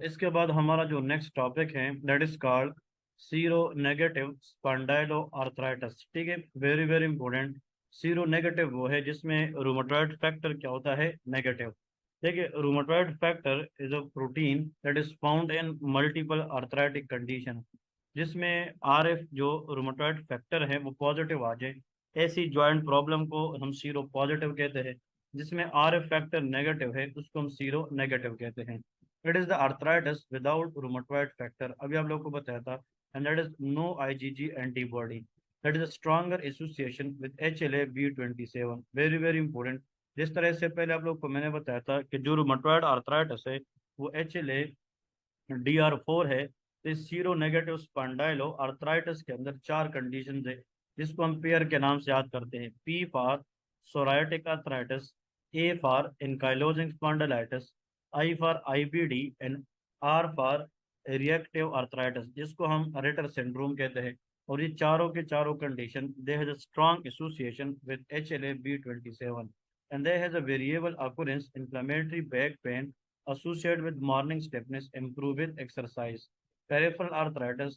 इसके बाद हमारा जो नेक्स्ट टॉपिक है that is called seronegative spondyloarthritis. ठीक है, very very important. Seronegative वो है जिसमें रूमेटॉइड फैक्टर क्या होता है, नेगेटिव। देखिए, rheumatoid factor is a protein that is found in multiple arthritic condition. जिसमें आर एफ जो रूमेटॉइड फैक्टर है वो पॉजिटिव आ जाए, ऐसी जॉइंट प्रॉब्लम को हम सीरो पॉजिटिव कहते हैं। जिसमें आर एफ फैक्टर नेगेटिव है उसको हम सीरो नेगेटिव कहते हैं। It is the arthritis without rheumatoid factor, अभी आप लोग को बताया था। And that is no IgG antibody, that is a stronger association with HLA-B27, very very important. जिस तरह से पहले आप लोग को मैंने बताया था कि जो रूमेटॉइड आर्थराइटिस है वो HLA-DR4 है। तो इस सीरो नेगेटिव स्पॉन्डाइलो आर्थराइटिस के अंदर चार कंडीशन है जिसको हम पेयर के नाम से याद करते हैं। P for psoriatic arthritis, A for ankylosing spondylitis, I for IBD and R for reactive arthritis जिसको हम रिटर सिंड्रोम कहते हैं। और ये चारों के चारों condition they has a strong association with HLA-B27 and there has a variable occurrence inflammatory back pain associated with morning stiffness improve with exercise, peripheral arthritis,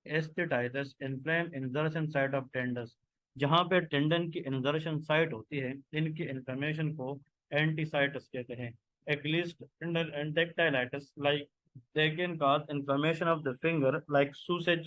enthesitis, inflame insertion site of tendons, जहाँ पे tendon की इंजर्शन site होती है इनकी inflammation को enthesitis कहते हैं। Achilles tendon enthesitis like they can cause inflammation of the finger like sausage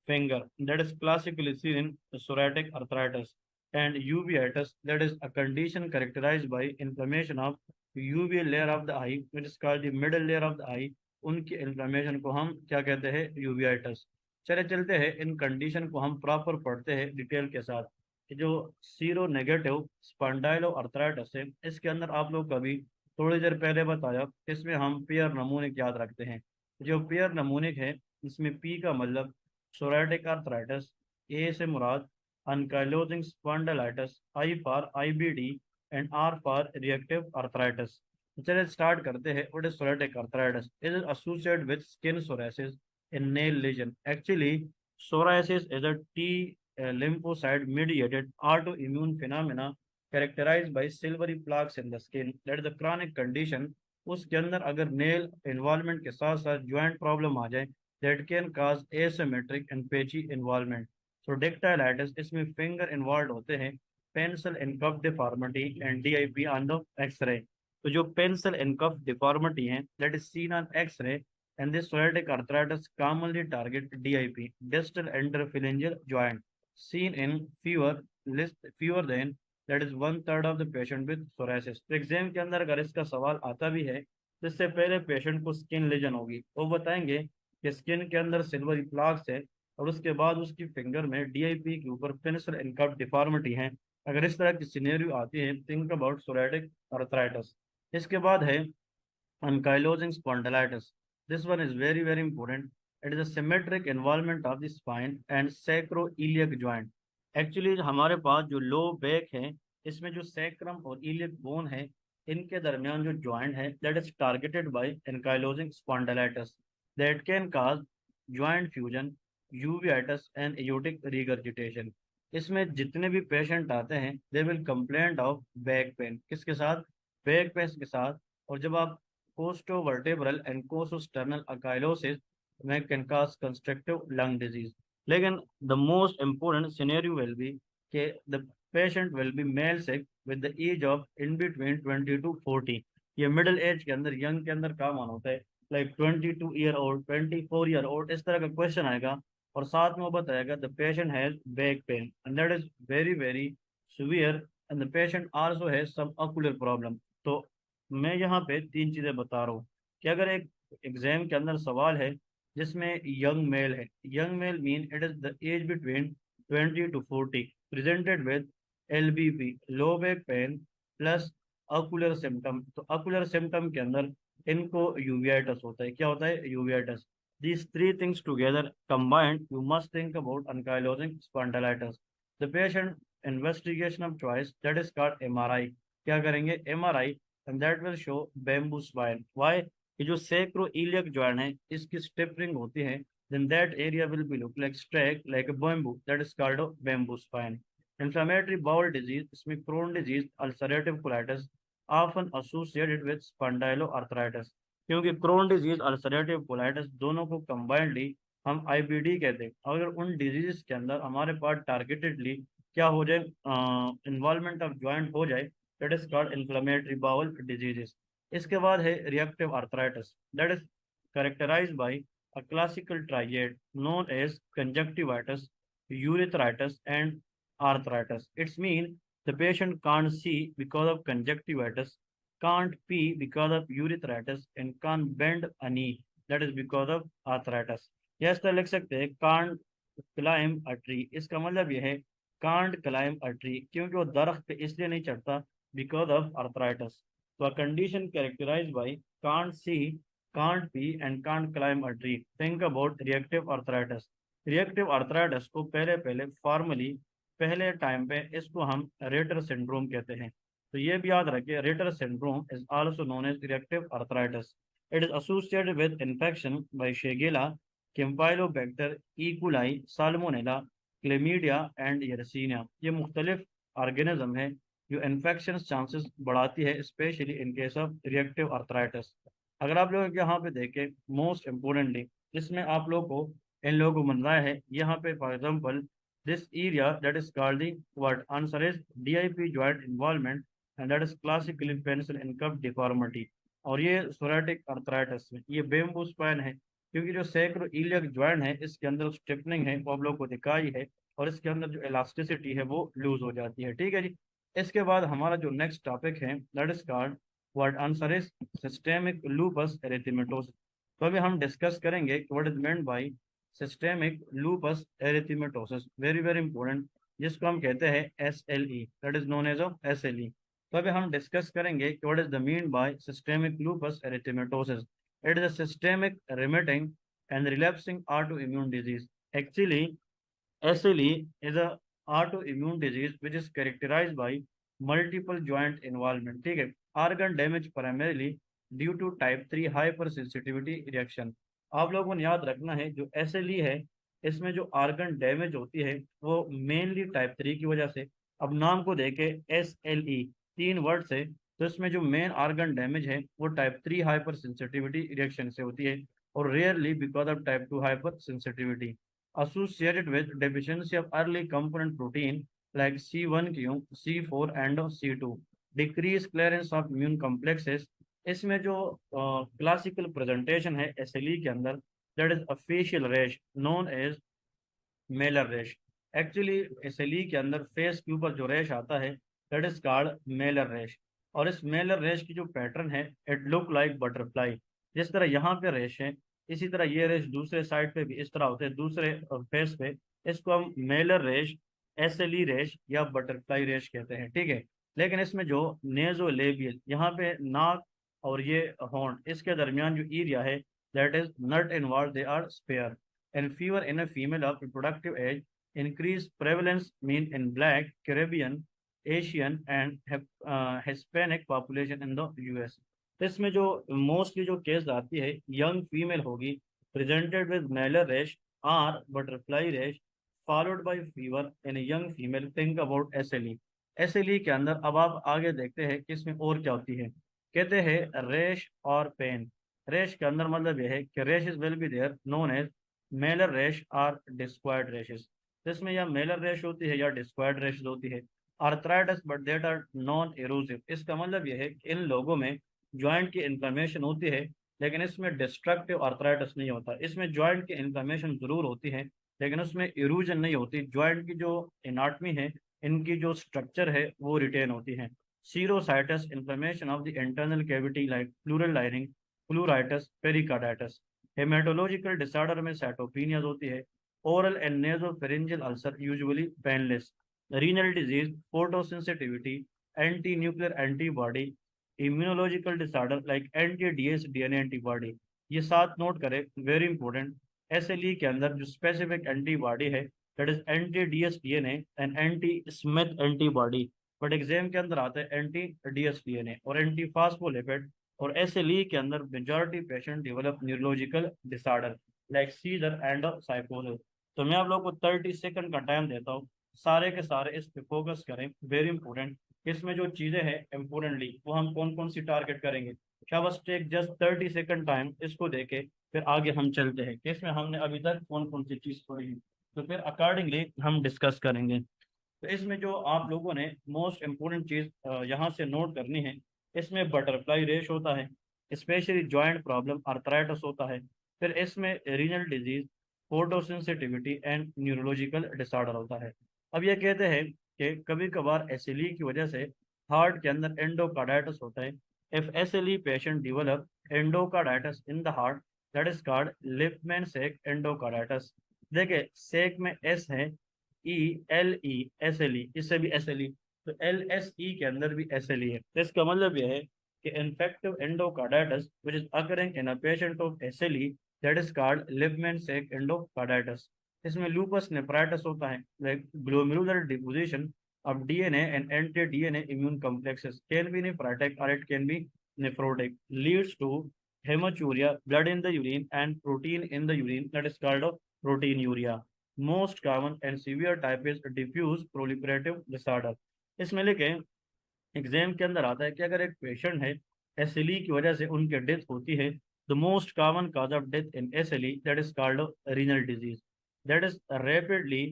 finger, that is classically seen in psoriatic arthritis, and uveitis, that is a condition characterized by inflammation of UV layer of the eye, which is called the middle layer of the eye। उनकी inflammation को हम क्या कहते हैं, uveitis. चले चलते हैं इन condition को हम प्रॉपर पढ़ते हैं डिटेल के साथ कि जो सीरो नेगेटिव स्पॉन्डाइलो अर्थराइटिस है इसके अंदर आप लोग कभी थोड़ी देर पहले बताया इसमें हम पेयर नमूनिक याद रखते हैं। जो पेयर नमूनिक है इसमें पी का मतलब सोराइटिक अर्थराइटिस, ए से मुराद ankylosing spondylitis, I for IBD and R for reactive arthritis. चलिए स्टार्ट करते हैं। What is psoriatic arthritis? It is associated with skin psoriasis in nail lesion. Actually, psoriasis is a T lymphocyte mediated autoimmune phenomena characterized by silvery plaques in the skin. That is the chronic condition। उसके अंदर अगर nail involvement के साथ साथ joint problem आ जाए that can cause asymmetric and patchy involvement. So dactylitis, इसमें finger involve होते हैं, pencil in cup deformity and DIP on the X-ray. तो जो पेंसिल इन कफ डिफॉर्मिटी है that is seen on X-ray, and this psoriatic arthritis commonly target DIP, distal interphalangeal joint, seen in fewer than that is one third of the patient with psoriasis। तो exam के अंदर अगर इसका सवाल आता भी है तो इससे पहले पेशेंट को स्किन लेजन होगी, वो बताएंगे कि स्किन के अंदर सिल्वरी प्लाक्स है और उसके बाद उसकी फिंगर में DIP के ऊपर पेनिसिल इनकफ डिफॉर्मिटी है। अगर इस तरह की सिनेरियो आती है थिंक अबाउट psoriatic arthritis। इसके बाद है ankylosing spondylitis। This one is very very important। It is a symmetric involvement of the spine and sacroiliac joint। Actually हमारे पास जो लो बैक है इसमें जो सैक्रम और इलियक बोन है इनके दरमियान जो ज्वाइंट है that is targeted by ankylosing spondylitis that can cause joint fusion, uveitis and aortic regurgitation। इसमें जितने भी पेशेंट आते हैं they will complaint of back pain, किसके साथ, बैक पेन के साथ। और जब आप कोस्टोवर्टेब्रल एंड कोस्टर्नल अकाइलोसिस में can cause constrictive lung disease. लेकिन the most important scenario will be के the patient will be male sick with the age of in between 20 to 40। ये मिडिल एज के अंदर, यंग के अंदर काम आना होता है, like 22 year old, 24 year old, इस तरह का क्वेश्चन आएगा। और साथ में वो बताएगा the patient has back pain and that is very very severe and the patient also has some ocular problem. तो मैं यहाँ पे तीन चीजें बता रहा हूँ कि अगर एक एग्जाम के अंदर सवाल है जिसमें यंग मेल है, young male mean it is the age between 20 to 40 presented with LBP, low back pain plus ocular symptom. तो ऑकुलर सिम्टम के अंदर इनको यूवियाइटिस होता है। क्या होता है, uveitis. these three things together combined you must think about ankylosing spondylitis। the patient investigation of choice that is called MRI। क्या करेंगे, MRI, and that will show bamboo spine। why? ये जो sacroiliac joint है इसकी stiffening होती है then that area will be look like straight like a bamboo, that is called a bamboo spine। inflammatory bowel disease, इसमें Crohn disease, ulcerative colitis often associated with spondyloarthritis। क्योंकि crown disease ulcerative colitis दोनों को combinedly हम IBD कहते हैं। अगर उन disease के अंदर हमारे पास टारगेटेडली क्या हो जाए, इन्वॉल्वमेंट ऑफ ज्वाइंट हो जाए, that is called inflammatory bowel diseases. इसके बाद है reactive arthritis, that is characterized by a classical triad known as conjunctivitis, urethritis, and arthritis. It's mean the patient can't see because of conjunctivitis, can't pee because of urethritis, and can't bend a knee, that is because of arthritis. यह इस तरह लिख सकते हैं, can't climb a tree, इसका मतलब यह है can't climb a tree क्योंकि वो दरख्त पे इसलिए नहीं चढ़ता because of arthritis. So a condition characterized by can't see, can't pee, and can't climb a tree. Think about reactive arthritis. Reactive arthritis को पहले फॉर्मली पहले टाइम पे इसको हम रेटर सिंड्रोम कहते हैं। तो ये भी याद रखिए, Reiter syndrome is also known as reactive arthritis. It is associated with infection by Shigella, Campylobacter, E coli, Salmonella, Chlamydia and Yersinia. ये मुख्तलिफ ऑर्गेनिज्म है जो इन्फेक्शन चांसेस बढ़ाती है, specially in case of reactive arthritis. अगर आप लोग यहाँ पे देखें, मोस्ट इम्पोर्टेंटली इसमें आप लोग को इन लोगों को बन रहा है यहाँ पे, for example this area that is called the what answer is DIP joint involvement and that is classically pencil in cup deformity. और ये सोराटिक आर्थराइटिस में ये बेम्बू स्पाइन है, क्योंकि जो सैक्रो इलियक जॉइंट है इसके अंदर स्टिफनिंग है वो आप लोग को दिखाई है, और इसके अंदर जो इलास्टिसिटी है वो लूज हो जाती है। ठीक है जी। इसके बाद हमारा जो नेक्स्ट टॉपिक है that is called what answer is systemic lupus erythematosus. तो अभी हम डिस्कस करेंगे what is meant by systemic lupus erythematosus, very very important, जिसको हम कहते हैं SLE, that is known as of SLE। तो अभी हम डिस्कस करेंगे कि what is the mean by systemic lupus erythematosus. It is a systemic remitting and relapsing autoimmune disease. Actually SLE is a autoimmune disease which is characterized by multiple joint involvement. ठीक है, organ damage primarily due to type 3 hypersensitivity reaction। आप लोगों को याद रखना है जो SLE है इसमें जो ऑर्गन डैमेज होती है वो मेनली टाइप 3 की वजह से। अब नाम को देखे SLE 3 वर्ड से, तो इसमें जो मेन ऑर्गन डैमेज है वो टाइप 3 हाइपर सेंसिटिविटी रिएक्शन से होती है, और rarely because of type 2 hyper sensitivity associated with deficiency of early component protein like C1q, C4 and C2, decrease clearance of immune complexes। इसमें जो क्लासिकल प्रेजेंटेशन है SLE के अंदर that is a facial rash known as malar rash. Actually SLE के अंदर face के ऊपर जो रैश आता है that is called Mailer rash, और इस मेलर रैश की जो पैटर्न है इट लुक लाइक बटरफ्लाई। जिस तरह यहाँ पे रैश है इसी तरह ये रेश दूसरे साइड पे भी इस तरह होते हैं दूसरे फेस पे। इसको हम मेलर रेश, SLE रेश या बटरफ्लाई रेश कहते हैं। ठीक है, लेकिन इसमें जो नेजोलेबियल यहाँ पे नाक और ये हॉर्न इसके दरमियान जो एरिया है that is not involve, they are spare. And fever in a female of reproductive age increase prevalence mean in black, Caribbean, Asian and Hispanic population in the US। इसमें जो मोस्टली जो case आती है young female होगी presented with malar rash or butterfly rash followed by fever in young female. Think about SLE। SLE के अंदर अब आप आगे देखते हैं कि इसमें और क्या होती है, कहते हैं रैश और पेन। रैश के अंदर मतलब यह है कि rashes will be there known as malar rash और डिस्क्वायर्ड रैशेस। इसमें या मेलर रैश होती है या डिस्क्वायर्ड रैशेस होती है। Arthritis but that are non erosive, इसका मतलब यह है कि इन लोगों में ज्वाइंट की इन्फ्लेमेशन होती है लेकिन इसमें डिस्ट्रक्टिव आर्थराइटिस नहीं होता। इसमें ज्वाइंट की इन्फ्लेमेशन जरूर होती है लेकिन उसमें इरूजन नहीं होती। ज्वाइंट की जो एनाटमी है, इनकी जो स्ट्रक्चर है वो रिटेन होती है। Serositis inflammation of the internal cavity like pleural lining, pleuritis, pericarditis. Haematological disorder में साइटोपेनियाज होती है। Oral and nasopharyngeal ulcer usually painless. Renal disease, photosensitivity, anti nuclear antibody, immunological disorder like anti-DS DNA antibody. ये 7 note करें, very important. SLE के अंदर जो specific antibody है that is anti-DS DNA and anti Smith antibody, but exam के अंदर आता है anti-DS DNA और एंटी फास्फोलिपिड। और SLE के अंदर majority patient develop neurological disorder like seizure and साइकोसिस। तो मैं आप लोग को 30 सेकंड का टाइम देता हूँ, सारे के सारे इस पे फोकस करें, वेरी इंपॉर्टेंट। इसमें जो चीजें हैं इम्पोर्टेंटली वो हम कौन कौन सी टारगेट करेंगे। शाबाश, टेक जस्ट 30 सेकंड टाइम, इसको देके फिर आगे हम चलते हैं कि इसमें हमने अभी तक कौन कौन सी चीज पढ़ी है, तो फिर अकॉर्डिंगली हम डिस्कस करेंगे। तो इसमें जो आप लोगों ने मोस्ट इम्पोर्टेंट चीज यहाँ से नोट करनी है, इसमें बटरफ्लाई रेश होता है, स्पेशली जॉइंट प्रॉब्लम आर्थराइटिस होता है, फिर इसमें renal disease, photosensitivity and neurological disorder होता है। अब ये कहते हैं कि कभी कभार एसएलई की वजह से हार्ट के अंदर एंडोकार्डाइटिस होता है। If SLE patient develop endocarditis in the heart, that is called Libman Sacks endocarditis. देखिए सेक में एस है, E L E S L E, इससे भी एस एल ई, तो एल एस ई के अंदर भी एस एल ई है। तो इसका मतलब यह है कि infective endocarditis which is occurring in a patient of S L E, that is called Libman Sacks endocarditis. इसमें लूपस नेफ्राइटिस होता है, like glomerular deposition of DNA and anti-DNA immune complexes can be nephritic or it can be nephrotic, leads to hematuria, blood in the urine and protein in the urine, that is called of proteinuria. Most common and severe type is diffuse proliferative disorder. इसमें लिखे exam के अंदर आता है कि अगर एक patient है एसएलई की वजह से उनकी डेथ होती है, the most common cause of death in SLE, that is called renal disease, that is rapidly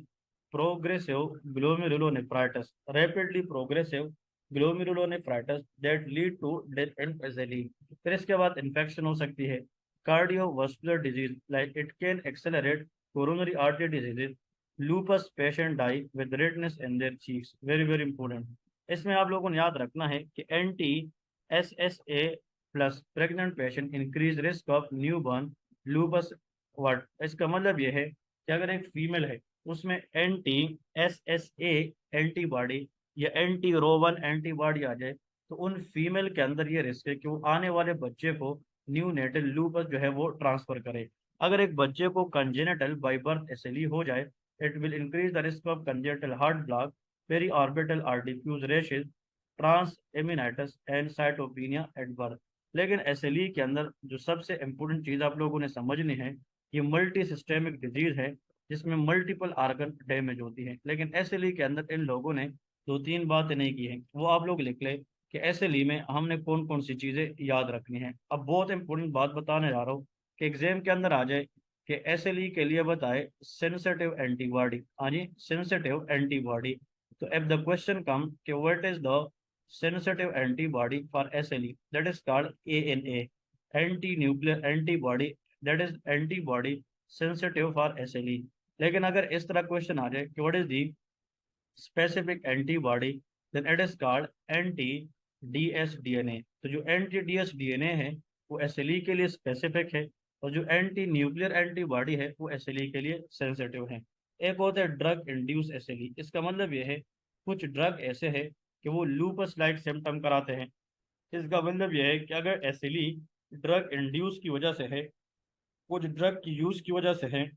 progressive glomerulonephritis, rapidly progressive glomerulonephritis that lead to death in SLE. फिर इसके बाद इन्फेक्शन हो सकती है, cardiovascular disease like it can accelerate coronary artery diseases, lupus patient die with redness in their cheeks, very very important. इसमें आप लोगों ने याद रखना है कि anti S S A plus pregnant patient increase risk of newborn lupus. Word इसका मतलब यह है कि अगर एक फीमेल है उसमें एंटी एस एस ए एंटीबॉडी या एंटी रोवन एंटीबॉडी आ जाए, तो उन फीमेल के अंदर ये रिस्क है कि वो आने वाले बच्चे को न्यू नेटल लूपस जो है वो ट्रांसफर करे। अगर एक बच्चे को कंजेनिटल बाई बर्थ एसएलई हो जाए, it will increase the risk of congenital heart block, periorbital or diffuse rashes, transaminitis and cytopenia at birth. लेकिन एसएलई के अंदर जो सबसे इंपॉर्टेंट चीज़ आप लोगों ने समझनी है, ये मल्टी सिस्टेमिक डिजीज है जिसमें मल्टीपल आर्गन डैमेज होती है। लेकिन एसएलई के अंदर इन लोगों ने दो तीन बातें नहीं की है, वो आप लोग लिख ले कि एसएलई में हमने कौन कौन सी चीज़ें याद रखनी है। अब बहुत इंपॉर्टेंट बात बताने जा रहा हूँ कि एग्जाम के अंदर आ जाए कि एसएलई के लिए बताए सेंसिटिव एंटीबॉडी, हाँ जी sensitive antibody. So if the question comes, कि what is the sensitive antibody for SLE? That is called ANA, anti-nuclear antibody. That is antibody sensitive for SLE. लेकिन अगर इस तरह क्वेश्चन आ जाए कि what is the specific antibody, then it is called anti-dsDNA. तो जो anti-dsDNA है वो SLE के लिए स्पेसिफिक है, और जो एंटी न्यूक्लियर एंटीबॉडी है वो एसएलई के लिए सेंसिटिव है। एक होता है ड्रग इंड्यूस एसएलई, इसका मतलब ये है कुछ ड्रग ऐसे है कि वो लूपस लाइक सिम्टम कराते हैं। इसका मतलब यह है कि अगर एसएलई ड्रग इंड्यूस की वजह से है, कुछ ड्रग की यूज की वजह से है,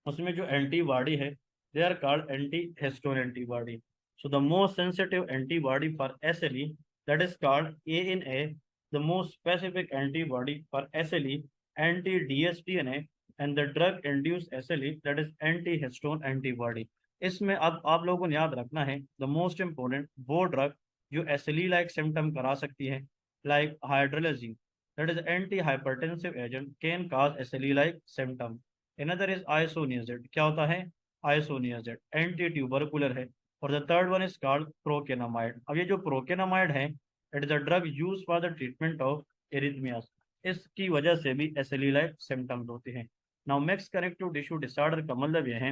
उसमें जो एंटीबॉडी है they are called anti histone antibody. So the most sensitive antibody for SLE, that is called ANA, the most specific antibody for SLE anti dsDNA, and the drug induced SLE that is anti histone antibody. इसमें अब आप लोगों ने याद रखना है the most important वो drug जो एसएलई लाइक सिम्टम करा सकती है, like hydralazine, that is anti hypertensive agent, can cause SLE like symptom. Another is isoniazid, क्या होता है isoniazid, एंटी ट्यूबरकुलर है। और the third one is called procainamide. अब ये जो प्रोकेनामाइड है it is a drug use for the treatment of arrhythmias, इसकी वजह से भी एसएलई लाइक सिम्टम्स होते हैं। Now mix connective tissue disorder का मतलब यह है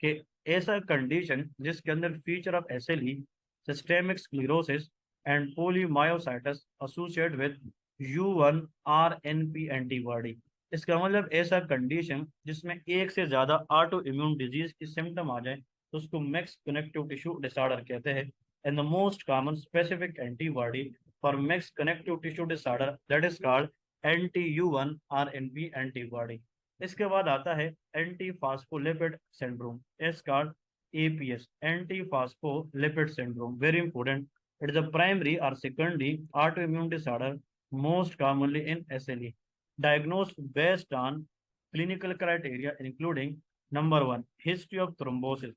कि ऐसा कंडीशन जिसके अंदर feature of SLE, systemic sclerosis and polymyositis associated with U one RNP antibody. इसका मतलब ऐसा कंडीशन जिसमें एक से ज्यादा ऑटो इम्यून डिजीज की सिम्टम आ जाए तो उसको मिक्स कनेक्टिव टिश्यू डिसऑर्डर कहते हैं। And the most common specific antibody for mix connective tissue disorder that is called anti U one RNP antibody. इसके बाद आता है anti phospholipid syndrome, is called APS, anti phospholipid syndrome, very important. It is a primary और secondary autoimmune disorder most commonly in SLE, diagnosed based on clinical criteria including number one history of thrombosis।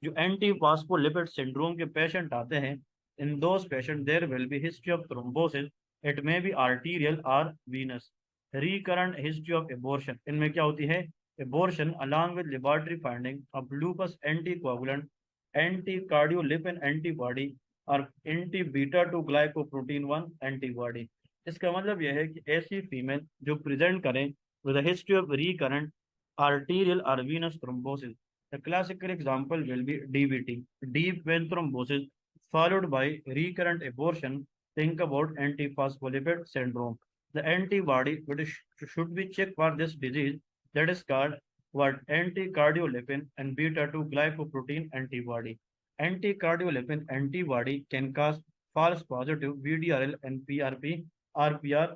जो anti phospholipid syndrome के patient आते हैं, in those patient there will be history of thrombosis it may be arterial और venous. Recurrent history of abortion, इनमें क्या होती है, abortion along with laboratory finding of lupus anticoagulant, anti cardiolipin antibody और anti beta 2 glycoprotein 1 antibody. इसका मतलब यह है कि ऐसी फीमेल जो प्रेजेंट करें with a history of recurrent arterial or venous thrombosis. The classical example will be DVT, deep vein thrombosis, followed by recurrent abortion. Think about antiphospholipid syndrome. The antibody which should be checked for this disease, that is called what, anticardiolipin and beta 2 glycoprotein antibody. Anticardiolipin antibody can cause false positive VDRL and PRP, RPR.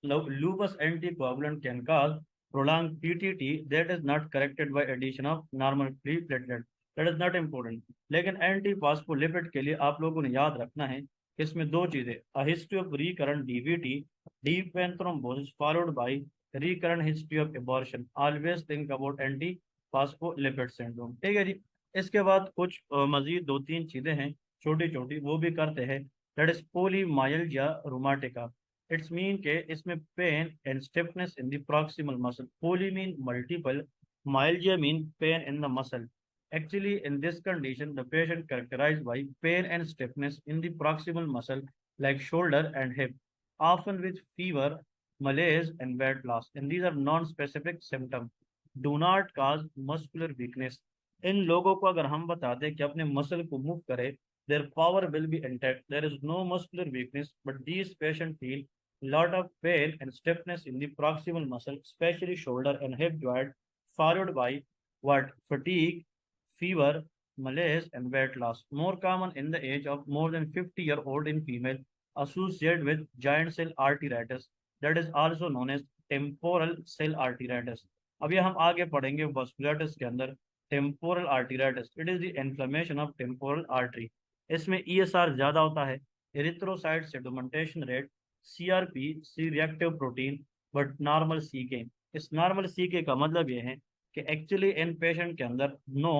Lupus anticoagulant can cause prolonged PTT that is not corrected by addition of normal free platelet. That is not important. लेकिन anti phospholipid के लिए आप लोगों ने याद रखना है कि इसमें दो चीजें, a history of recurrent DVT, deep vein thrombosis followed by recurrent history of abortion. Always think about anti phospholipid syndrome. ठीक है जी। इसके बाद कुछ मजीद दो तीन चीजें हैं छोटी छोटी, वो भी करते हैं। That is polymyalgia rheumatica. It's mean के इसमें pain and stiffness in the proximal muscle. Poly mean multiple, myalgia mean pain in the muscle. Actually, in this condition, the patient characterized by pain and stiffness in the proximal muscle, like shoulder and hip, often with fever, malaise, and weight loss. And these are non-specific symptoms. Do not cause muscular weakness. इन लोगों को अगर हम बता दें कि अपने muscle को move करें, their power will be intact. There is no muscular weakness, but these patients feel lot of pain and stiffness in the proximal muscle, especially shoulder and hip joint, followed by what, fatigue, fever, malaise, and weight loss. More common in the age of more than 50-year-old in female, associated with giant cell arteritis, that is also known as temporal cell arteritis. अब ये हम आगे पढ़ेंगे vasculitis के अंदर temporal arteritis. It is the inflammation of temporal artery. इसमें ESR ज्यादा होता है, erythrocyte sedimentation rate, CRP C reactive protein, but normal CK. इस नॉर्मल सीके का मतलब ये है कि एक्चुअली इन पेशेंट के अंदर नो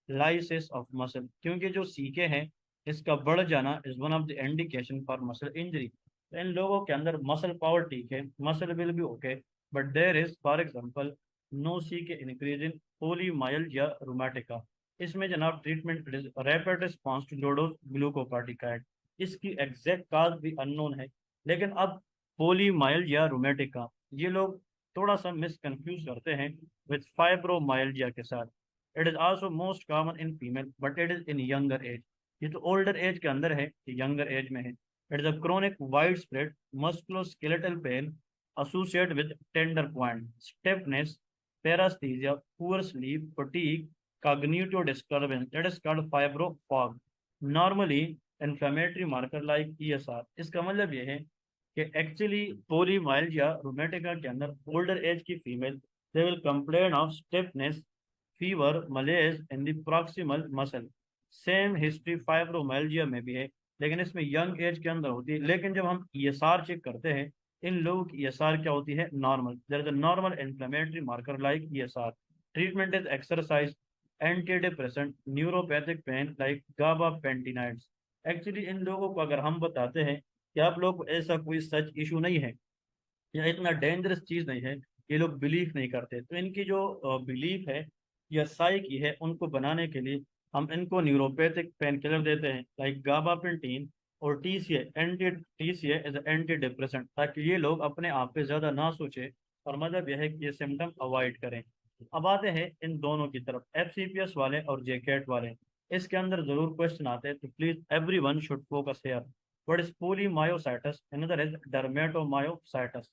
लाइसिस ऑफ मसल, क्योंकि जो सीके हैं इसका बढ़ जाना is one of the indication for muscle injury. तो इन लोगों के अंदर मसल पावर ठीक है, muscle will be okay, but there is for example no CK increase in polymyalgia rheumatica. इसमें जनाब treatment rapid response to low dose glucocorticoid. इसकी एग्जैक्ट काज भी अननोन है। लेकिन अब पोलीमाइल्जिया रूमेटिका ये लोग थोड़ा सा मिसकंफ्यूज करते हैं विद फाइब्रोमाइल्जिया के साथ। It is also most common in female, but it is in younger age. ये तो ओल्डर एज के अंदर है, ये यंगर एज में है। It is a chronic wide spread musculoskeletal pain associated with tender point, stiffness, paresthesia, poor sleep, fatigue, cognitive disturbance, that is called fibro fog. Normally inflammatory marker like ESR। इसका मतलब ये है कि actually पोलीमाइल्जिया रूमेटिका के अंदर older age की female they will complain of stiffness, fever, मलेज in the proximal muscle. Same history fibromyalgia में भी है, लेकिन इसमें यंग एज के अंदर होती है। लेकिन जब हम ईएसआर चेक करते हैं, इन लोगों की ईएसआर क्या होती है, normal. There is a normal inflammatory marker like ESR. Treatment is exercise, anti depressant, neuropathic pain like gabapentinoids. Actually इन लोगों को अगर हम बताते हैं कि आप लोग को ऐसा कोई सच इशू नहीं है या इतना डेंजरस चीज नहीं है, ये लोग बिलीव नहीं करते। तो इनकी जो बिलीफ है या साइकी है, उनको बनाने के लिए हम इनको न्यूरोपैथिक पेन किलर देते हैं लाइक गाबापेंटीन और TCA. TCA is anti depressant, ताकि ये लोग अपने आप पे ज्यादा ना सोचे और मतलब यह है कि ये सिम्टम अवॉइड करें। अब आते हैं इन दोनों की तरफ, एफसीपीएस वाले और जेकेट वाले। इसके अंदर जरूर क्वेश्चन आते हैं, तो please everyone should focus here. What is polymyositis? Another is dermatomyositis।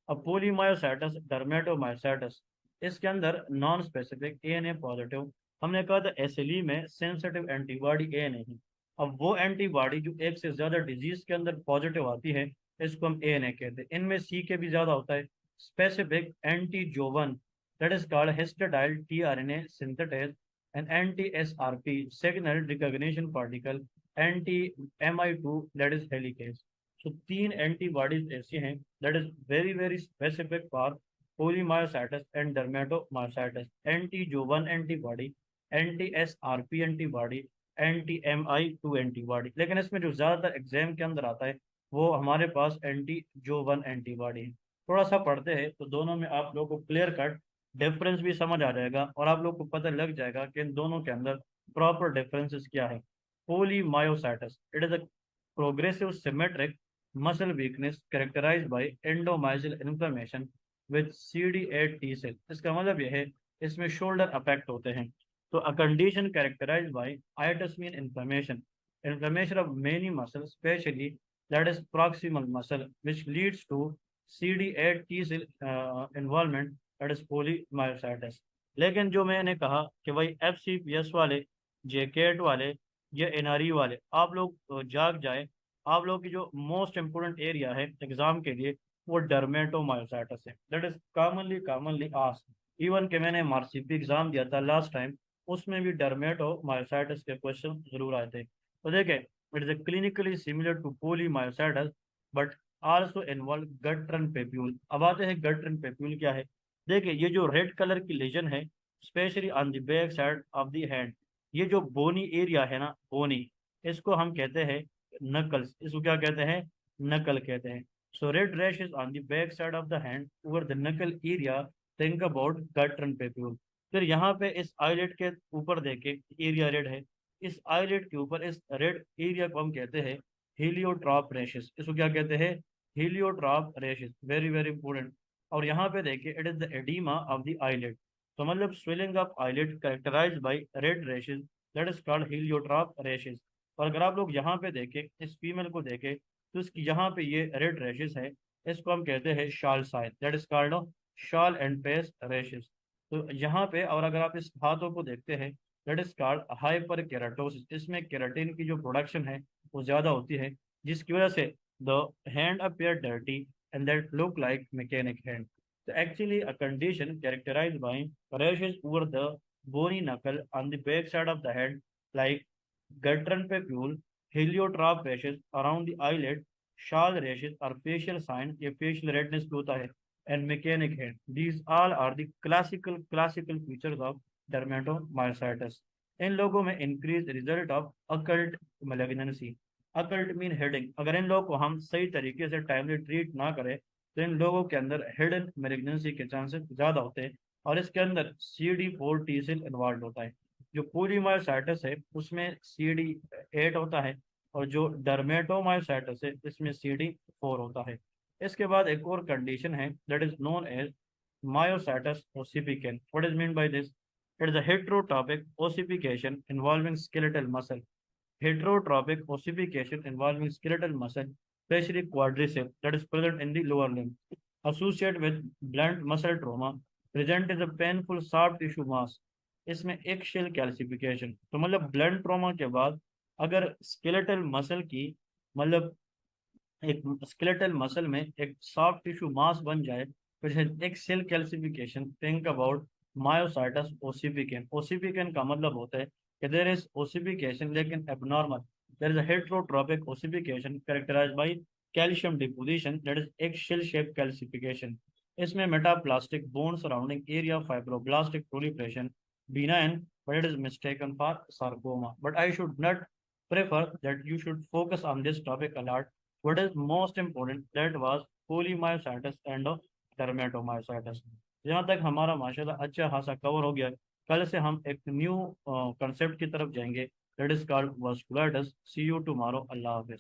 अब polymyositis, dermatomyositis, इसके अंदर नॉन स्पेसिफिक एएनए पॉजिटिव। हमने कहा था एसएलई में सेंसिटिव एंटीबॉडी एएनए है। अब वो एंटीबॉडी जो एक से ज्यादा डिजीज के अंदर पॉजिटिव आती है, इसको हम एएनए कहते हैं। इनमें सी के भी ज्यादा होता है, specific anti Jo one, that is called histidyl tRNA synthetase, and anti SRP signal recognition particle, anti MI2 that is helicase. तो तीन एंटीबॉडीज ऐसी हैं that is very very specific for polymyositis and dermatomyositis। Anti Jo one antibody, anti SRP antibody, anti MI2 antibody. लेकिन इसमें जो ज्यादातर exam के अंदर आता है वो हमारे पास एंटी जो वन एंटीबॉडी है। थोड़ा सा पढ़ते हैं तो दोनों में आप लोगों को क्लियर कट डिफरेंस भी समझ आ जाएगा और आप लोग को पता लग जाएगा कि इन दोनों के अंदर प्रॉपर डिफरेंसेस क्या है। Polymyositis it is a progressive symmetric muscle weakness characterized by endomysial inflammation with CD8 T cell. इसका मतलब यह है इसमें शोल्डर अफेक्ट होते हैं। तो a condition characterized by itis mean inflammation of many muscles, especially that is proximal muscle, which leads to CD8 T cell involvement, that is polymyositis। लेकिन जो मैंने कहा कि भाई FCPS वाले, JCAT वाले, या NRE वाले, आप लोग जाग जाए, आप लोग की जो मोस्ट इम्पोर्टेंट एरिया है एग्जाम के लिए वो डर्मेटोमायोसाइटिस है। That is commonly asked. Even के मैंने MRCP एग्जाम दिया था लास्ट टाइम, उसमें भी डर्मेटोमायोसाइटिस के क्वेश्चन जरूर आए थे। तो देखें, it is clinically similar to polymyositis but also involve Gottron papule. अब आते हैं गट रन पेप्यूल क्या है। देखिए ये जो रेड कलर की लेजन है, specially on the back side of the hand, ये जो बोनी एरिया है ना, बोनी, इसको हम कहते हैं नकल्स। इसको क्या कहते हैं? नकल कहते हैं। So red rashes on the back side of the hand over the knuckle area, think about Gottron papule. फिर यहाँ पे इस आईलेट के ऊपर देखे एरिया रेड है, इस आईलेट के ऊपर इस रेड एरिया को हम कहते हैं हीलियोट्रॉप रेशेस। इसको क्या कहते हैं? Heliotrope rashes, very very important. और यहाँ पे देखिए it is the edema of the eyelid. तो मतलब swelling of eyelid characterized by red rashes, that is called heliotrope rashes. और अगर आप लोग यहाँ पे देखें, इस फीमेल को देखें, तो इसकी यहाँ पे ये रेड रेशेस है, इसको हम कहते हैं shawl sign, that is called shawl and pace rashes. तो यहाँ पे, और अगर आप इस हाथों को देखते हैं, that is called hyper keratosis. इसमें केराटिन की जो प्रोडक्शन है वो ज़्यादा होती है, जिसकी वजह से the hand appear dirty and that look like mechanic hand. तो actually a condition characterized by rashes over the bony knuckle on the back side of the head, like guttural papule, heliotrope rashes around the eyelid, shawl rashes or facial sign, ये facial redness भी होता है, and mechanic head। These all are the classical features of dermatomyositis। इन लोगों में increased result of occult malignancy। occult mean hidden। अगर इन लोगों को हम सही तरीके से टाइमली ट्रीट ना करें तो इन लोगों के अंदर हिडन मेलिग्नेंसी के चांसेस ज़्यादा होते हैं, और इसके अंदर CD4 T सेल इन्वॉल्व होता है। जो पोलीमायोसाइटिस है उसमें CD8 होता है, और जो डर्मेटोमायोसाइटिस है इसमें CD4 होता है। इसके बाद एक और कंडीशन है that is known as myositis ossificans. What is mean by this? It is a heterotopic ossification involving skeletal muscle. heterotropic ossification involving skeletal muscle, especially quadriceps, that is present in the lower limb, associated with blunt muscle trauma, present is a painful soft tissue mass। इसमें एक shell calcification, तो मतलब blunt trauma के बाद अगर skeletal muscle की, मतलब एक स्केलेटल मसल में एक सॉफ्ट टिश्यू मास बन जाए, फिर एक shell calcification, think about myositis ossificans. Ossificans का मतलब होता है कि देयर इज ओसिफिकेशन लेकिन abnormal, there is a heterotopic ossification characterized by calcium deposition, that is एक शेल शेप कैल्सिफिकेशन। इसमें metaplastic bone surrounding area fibroblastic proliferation, benign, but it is mistaken for sarcoma। But I should not prefer that you should focus on this topic a lot। what is most important that was polymyositis and dermatomyositis। यहाँ तक हमारा माशाल्लाह अच्छा खासा cover हो गया। कल से हम एक न्यू कंसेप्ट की तरफ जाएंगे, that is called vasculitis. See you tomorrow. अल्लाह हाफिज।